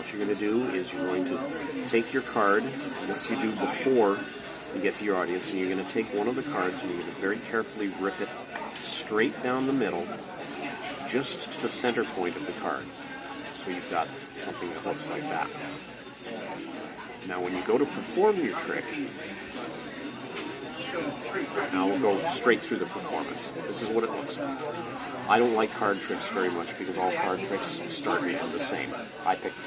what you're going to do is you're going to take your card, this you do before you get to your audience, and you're going to take one of the cards and you're going to very carefully rip it straight down the middle, just to the center point of the card. So you've got something that looks like that. Now when you go to perform your trick, now we'll go straight through the performance. This is what it looks like. I don't like card tricks very much because all card tricks start and end the same.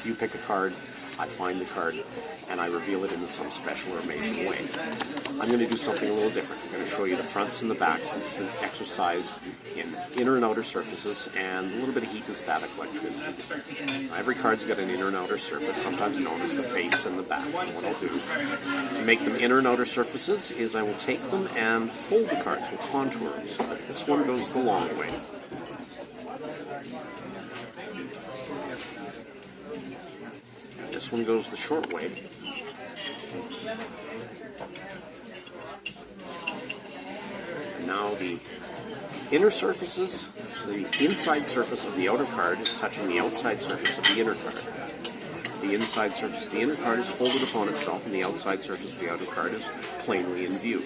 You pick a card, I find the card, and I reveal it in some special or amazing way. I'm going to do something a little different. I'm going to show you the fronts and the backs. It's an exercise in inner and outer surfaces and a little bit of heat and static electricity. Every card's got an inner and outer surface, sometimes known as the face and the back. And what I'll do to make them inner and outer surfaces is I will take them and fold the cards with contour them so that this one goes the long way. And this one goes the short way. And now the inner surfaces, the inside surface of the outer card is touching the outside surface of the inner card. The inside surface of the inner card is folded upon itself, and the outside surface of the outer card is plainly in view.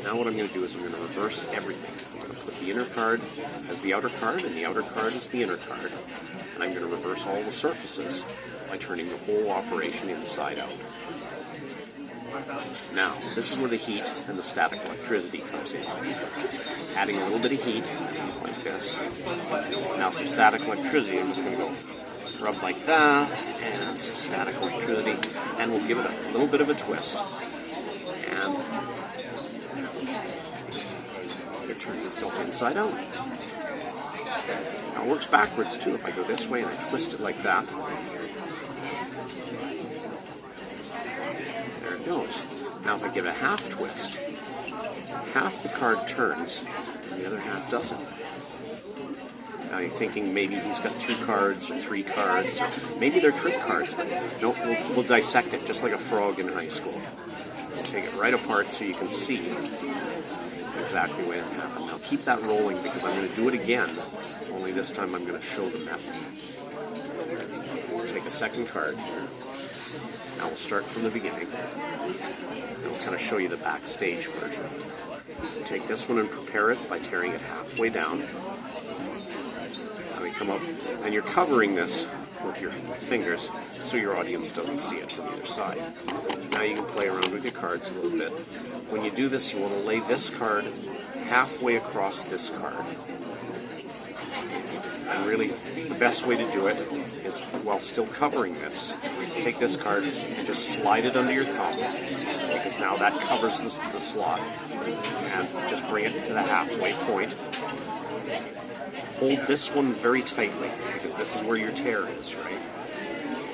Now what I'm going to do is I'm going to reverse everything. I'm going to put the inner card as the outer card, and the outer card as the inner card. And I'm going to reverse all the surfaces by turning the whole operation inside out. Now, this is where the heat and the static electricity comes in. Adding a little bit of heat, like this. Now some static electricity, I'm just going to go rub like that, and some static electricity, and we'll give it a little bit of a twist. And it turns itself inside out. Now it works backwards too. If I go this way and I twist it like that, there it goes. Now if I give it a half twist, half the card turns, and the other half doesn't. Now you're thinking maybe he's got 2 cards or 3 cards, or maybe they're trick cards, but no, we'll dissect it just like a frog in high school. We'll take it right apart so you can see exactly what happened. Now keep that rolling because I'm going to do it again, only this time I'm going to show the method. We'll take a second card here. Now we'll start from the beginning. And we'll kind of show you the backstage version. We'll take this one and prepare it by tearing it halfway down. Now we come up, and you're covering this with your fingers so your audience doesn't see it from either side. Now you can play around with your cards a little bit. When you do this, you want to lay this card halfway across this card. And really, the best way to do it is, while still covering this, take this card and just slide it under your thumb, because now that covers the slot. And just bring it to the halfway point. Hold this one very tightly, because this is where your tear is, right?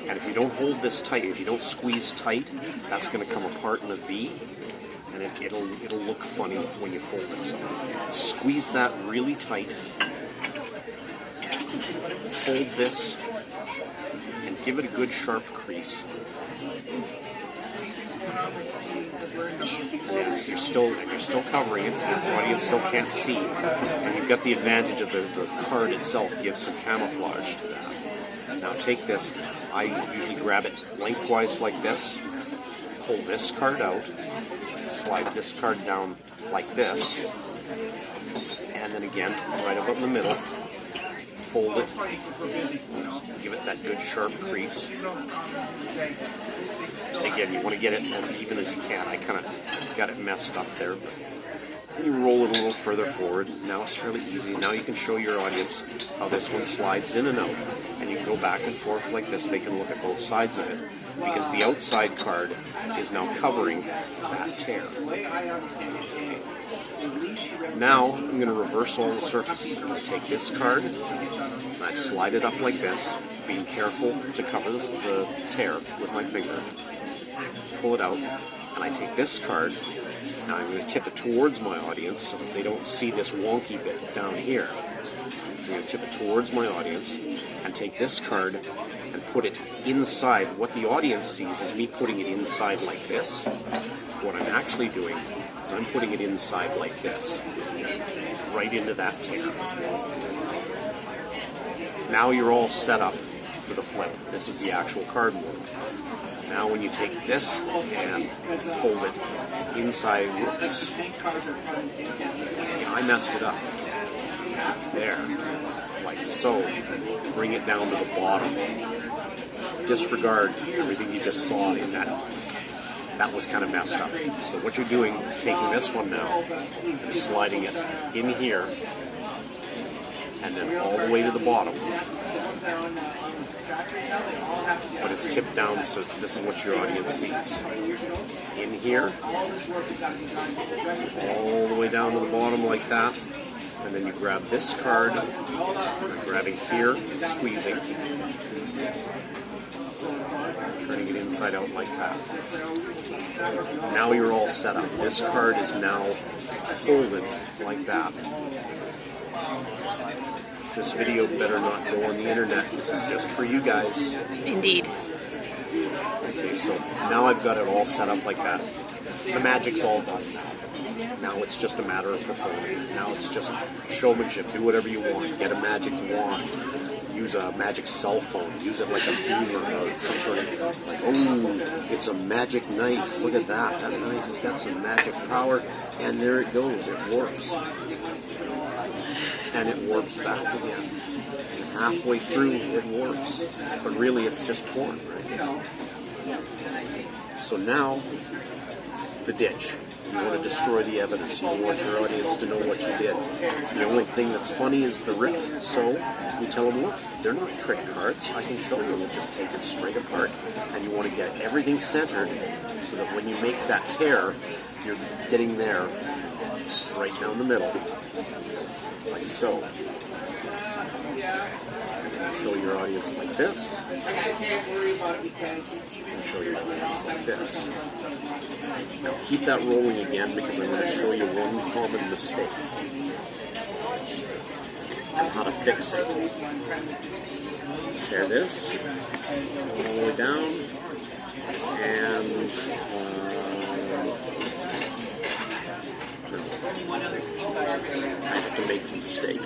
And if you don't hold this tight, if you don't squeeze tight, that's going to come apart in a V, and it'll look funny when you fold it. So squeeze that really tight. Fold this, and give it a good sharp crease. And you're still covering it. The audience still can't see, and you've got the advantage of the card itself gives some camouflage to that. Now take this. I usually grab it lengthwise like this. Pull this card out. Slide this card down like this, and then again right up in the middle. Fold it, give it that good sharp crease. Again, you want to get it as even as you can. I kind of got it messed up there. You roll it a little further forward. Now it's fairly easy. Now you can show your audience how this one slides in and out. And you can go back and forth like this. They can look at both sides of it, because the outside card is now covering that tear. Now I'm going to reverse all the surfaces. I take this card and I slide it up like this, being careful to cover the tear with my finger. Pull it out, and I take this card. Now I'm going to tip it towards my audience so that they don't see this wonky bit down here. I'm going to tip it towards my audience and take this card and put it inside. What the audience sees is me putting it inside like this. What I'm actually doing is I'm putting it inside like this, right into that tear. Now you're all set up for the flip. This is the actual card work. Now when you take this and fold it inside, whoops. See, I messed it up. There, like so. Bring it down to the bottom. Disregard everything you just saw in that. That was kind of messed up. So what you're doing is taking this one now and sliding it in here and then all the way to the bottom. But it's tipped down, so this is what your audience sees. In here, all the way down to the bottom like that. And then you grab this card, grabbing here, squeezing, turning it inside out like that. Now you're all set up. This card is now folded like that. This video better not go on the internet. This is just for you guys. Indeed. Okay, so now I've got it all set up like that. The magic's all done now. Now it's just a matter of performing. Now it's just showmanship. Do whatever you want. Get a magic wand. Use a magic cell phone. Use it like a beamer or some sort of, like, oh, it's a magic knife. Look at that. That knife has got some magic power. And there it goes. It warps. And it warps back again. And halfway through, it warps. But really, it's just torn, right? So now, the ditch. You want to destroy the evidence. You don't want your audience to know what you did. The only thing that's funny is the rip. So you tell them, look, they're not trick cards. I can show you. We'll just take it straight apart. And you want to get everything centered so that when you make that tear, you're getting there right down the middle. Like so. Show your audience like this. And show your audience like this. Now keep that rolling again because I'm going to show you one common mistake and how to fix it. Tear this all the way down and I have to make the mistake.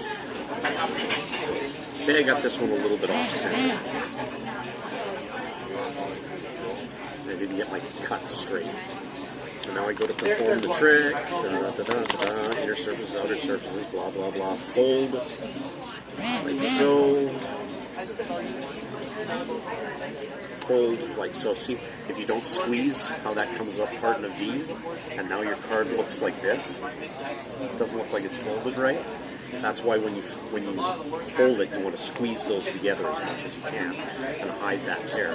Say I got this one a little bit off center. I didn't get my cut straight. So now I go to perform the trick. Inner surfaces, outer surfaces, blah, blah, blah. Fold. Like so. Fold like so. See, if you don't squeeze how that comes up part in a V, and now your card looks like this. It doesn't look like it's folded right. That's why when you fold it, you want to squeeze those together as much as you can and hide that tear.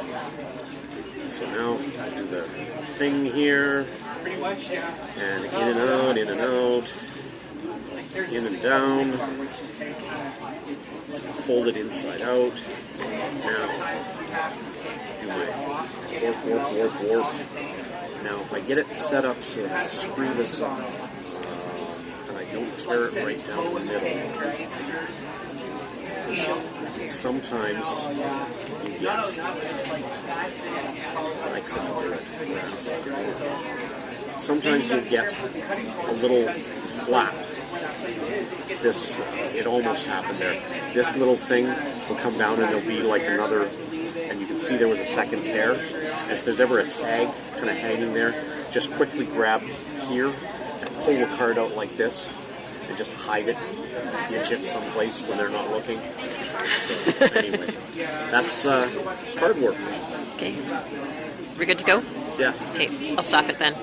So now I do the thing here, and in and out, in and out, in and down, fold it inside out. Now do my warp. Now if I get it set up so that I screw this up, and I don't tear it right down the middle, sometimes you get, I couldn't do it. Sometimes you'll get a little flap. This, it almost happened there. This little thing will come down and there'll be like another, and you can see there was a second tear. And if there's ever a tag kind of hanging there, just quickly grab here and pull the card out like this and just hide it, ditch it someplace when they're not looking. So anyway, that's card work. Okay. We're good to go? Yeah. Okay, I'll stop it then.